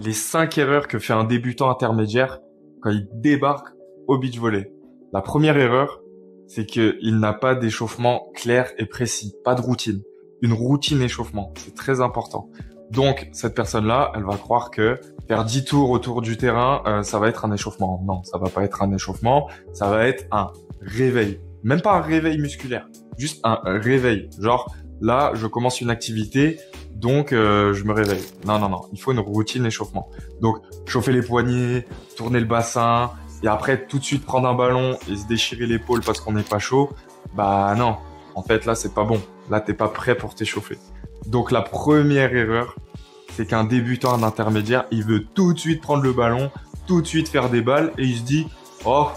Les 5 erreurs que fait un débutant intermédiaire quand il débarque au beach volley. La première erreur, c'est qu'il n'a pas d'échauffement clair et précis, pas de routine. Une routine échauffement, c'est très important. Donc, cette personne-là, elle va croire que faire 10 tours autour du terrain, ça va être un échauffement. Non, ça va pas être un échauffement, ça va être un réveil. Même pas un réveil musculaire, juste un réveil. Genre, là, je commence une activité, donc je me réveille. Non, non, non, il faut une routine échauffement. Donc, chauffer les poignets, tourner le bassin, et après tout de suite prendre un ballon et se déchirer l'épaule parce qu'on n'est pas chaud, bah non. En fait, là, c'est pas bon. Là, t'es pas prêt pour t'échauffer. Donc, la première erreur, c'est qu'un débutant, un intermédiaire, il veut tout de suite prendre le ballon, tout de suite faire des balles, et il se dit, oh,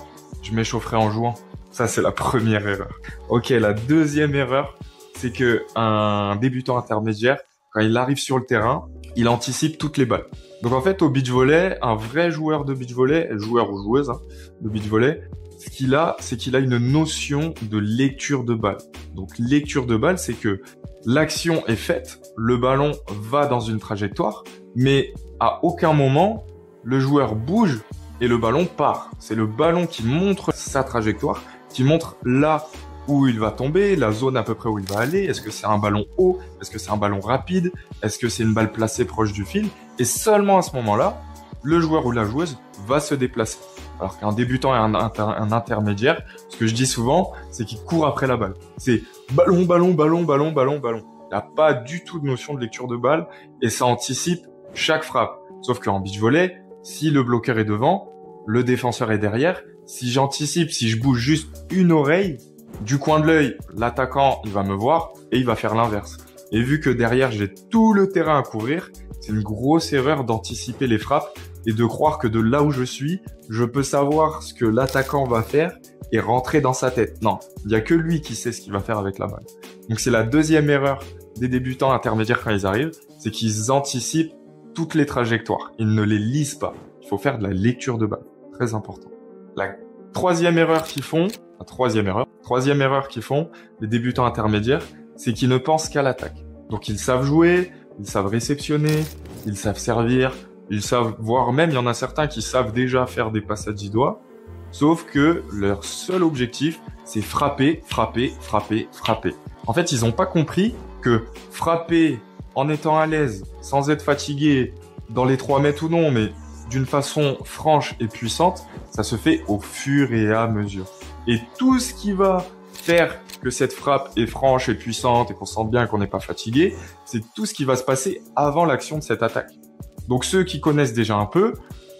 je m'échaufferai en jouant. Ça, c'est la première erreur. Ok, la deuxième erreur, c'est que un débutant intermédiaire, quand il arrive sur le terrain, il anticipe toutes les balles. Donc en fait, au beach volley, un vrai joueur de beach volley, joueur ou joueuse de beach volley, ce qu'il a, c'est qu'il a une notion de lecture de balle. Donc lecture de balle, c'est que l'action est faite, le ballon va dans une trajectoire, mais à aucun moment, le joueur bouge et le ballon part. C'est le ballon qui montre sa trajectoire, qui montre là où il va tomber, la zone à peu près où il va aller. Est-ce que c'est un ballon haut? Est-ce que c'est un ballon rapide? Est-ce que c'est une balle placée proche du fil? Et seulement à ce moment-là, le joueur ou la joueuse va se déplacer. Alors qu'un débutant et un intermédiaire, ce que je dis souvent, c'est qu'il court après la balle. C'est ballon, ballon, ballon, ballon, ballon, ballon. Il n'y a pas du tout de notion de lecture de balle et ça anticipe chaque frappe. Sauf qu'en beach volley, si le bloqueur est devant, le défenseur est derrière. Si j'anticipe, si je bouge juste une oreille, du coin de l'œil, l'attaquant, il va me voir et il va faire l'inverse. Et vu que derrière, j'ai tout le terrain à couvrir, c'est une grosse erreur d'anticiper les frappes et de croire que de là où je suis, je peux savoir ce que l'attaquant va faire et rentrer dans sa tête. Non, il n'y a que lui qui sait ce qu'il va faire avec la balle. Donc c'est la deuxième erreur des débutants intermédiaires quand ils arrivent, c'est qu'ils anticipent toutes les trajectoires. Ils ne les lisent pas. Il faut faire de la lecture de balle. Très important. La troisième erreur qu'ils font, troisième erreur qu'ils font, les débutants intermédiaires, c'est qu'ils ne pensent qu'à l'attaque. Donc ils savent jouer, ils savent réceptionner, ils savent servir, ils savent, voire même il y en a certains qui savent déjà faire des passes à 10 doigts, sauf que leur seul objectif, c'est frapper, frapper, frapper, frapper. En fait, ils n'ont pas compris que frapper en étant à l'aise, sans être fatigué, dans les 3 mètres ou non, mais d'une façon franche et puissante, ça se fait au fur et à mesure. Et tout ce qui va faire que cette frappe est franche et puissante et qu'on sente bien qu'on n'est pas fatigué, c'est tout ce qui va se passer avant l'action de cette attaque. Donc ceux qui connaissent déjà un peu,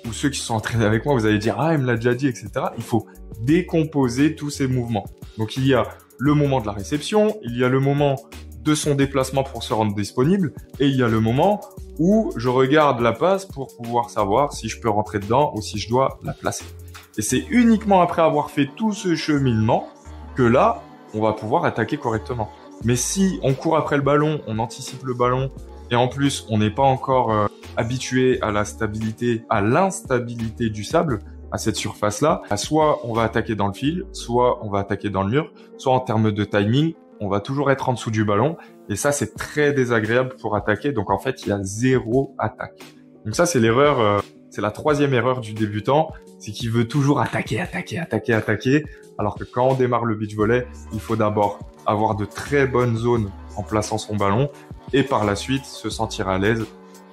ou ceux qui sont entraînés avec moi, vous allez dire « Ah, il me l'a déjà dit, etc. » Il faut décomposer tous ces mouvements. Donc il y a le moment de la réception, il y a le moment de son déplacement pour se rendre disponible, et il y a le moment où je regarde la passe pour pouvoir savoir si je peux rentrer dedans ou si je dois la placer. Et c'est uniquement après avoir fait tout ce cheminement que là, on va pouvoir attaquer correctement. Mais si on court après le ballon, on anticipe le ballon, et en plus, on n'est pas encore habitué à la stabilité, à l'instabilité du sable, à cette surface-là, soit on va attaquer dans le fil, soit on va attaquer dans le mur, soit en termes de timing, on va toujours être en dessous du ballon. Et ça, c'est très désagréable pour attaquer. Donc, en fait, il y a zéro attaque. Donc ça, c'est l'erreur, c'est la troisième erreur du débutant. C'est qu'il veut toujours attaquer, attaquer, attaquer, attaquer. Alors que quand on démarre le beach volley, il faut d'abord avoir de très bonnes zones en plaçant son ballon et par la suite se sentir à l'aise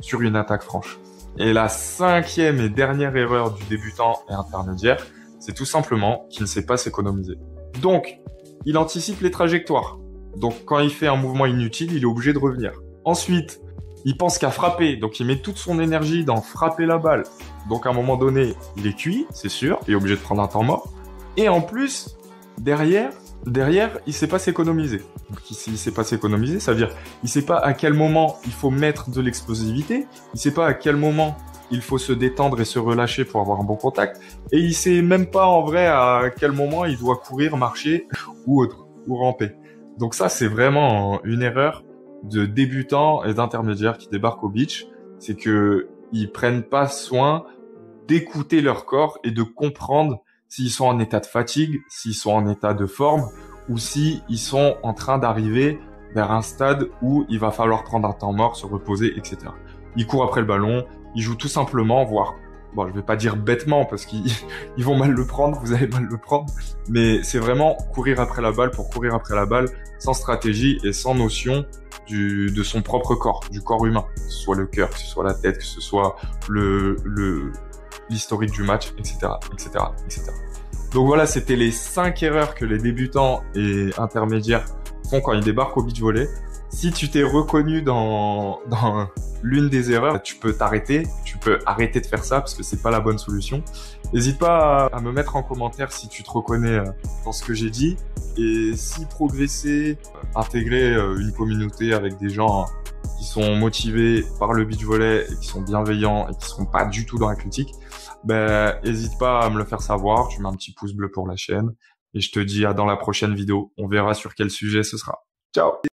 sur une attaque franche. Et la cinquième et dernière erreur du débutant et intermédiaire, c'est tout simplement qu'il ne sait pas s'économiser. Donc, il anticipe les trajectoires. Donc, quand il fait un mouvement inutile, il est obligé de revenir. Ensuite, il pense qu'à frapper. Donc, il met toute son énergie dans frapper la balle. Donc, à un moment donné, il est cuit, c'est sûr. Il est obligé de prendre un temps mort. Et en plus, derrière, il sait pas s'économiser. Donc, il sait pas s'économiser, ça veut dire, il sait pas à quel moment il faut mettre de l'explosivité. Il sait pas à quel moment il faut se détendre et se relâcher pour avoir un bon contact. Et il sait même pas en vrai à quel moment il doit courir, marcher ou autre, ou ramper. Donc ça, c'est vraiment une erreur de débutants et d'intermédiaires qui débarquent au beach. C'est que ils prennent pas soin d'écouter leur corps et de comprendre s'ils sont en état de fatigue, s'ils sont en état de forme ou s'ils sont en train d'arriver vers un stade où il va falloir prendre un temps mort, se reposer, etc. Ils courent après le ballon, ils jouent tout simplement, voire, bon, je vais pas dire bêtement parce qu'ils ils vont mal le prendre, vous allez mal le prendre, mais c'est vraiment courir après la balle pour courir après la balle, sans stratégie et sans notion de son propre corps, du corps humain, que ce soit le cœur, que ce soit la tête, que ce soit l'historique du match, etc., etc., etc. Donc voilà, c'était les 5 erreurs que les débutants et intermédiaires font quand ils débarquent au beach volley. Si tu t'es reconnu dans l'une des erreurs, tu peux t'arrêter, tu peux arrêter de faire ça parce que c'est pas la bonne solution. N'hésite pas à me mettre en commentaire si tu te reconnais dans ce que j'ai dit et si progresser, intégrer une communauté avec des gens qui sont motivés par le beach volley et qui sont bienveillants et qui seront pas du tout dans la critique, ben n'hésite pas à me le faire savoir, tu mets un petit pouce bleu pour la chaîne et je te dis à dans la prochaine vidéo. On verra sur quel sujet ce sera. Ciao!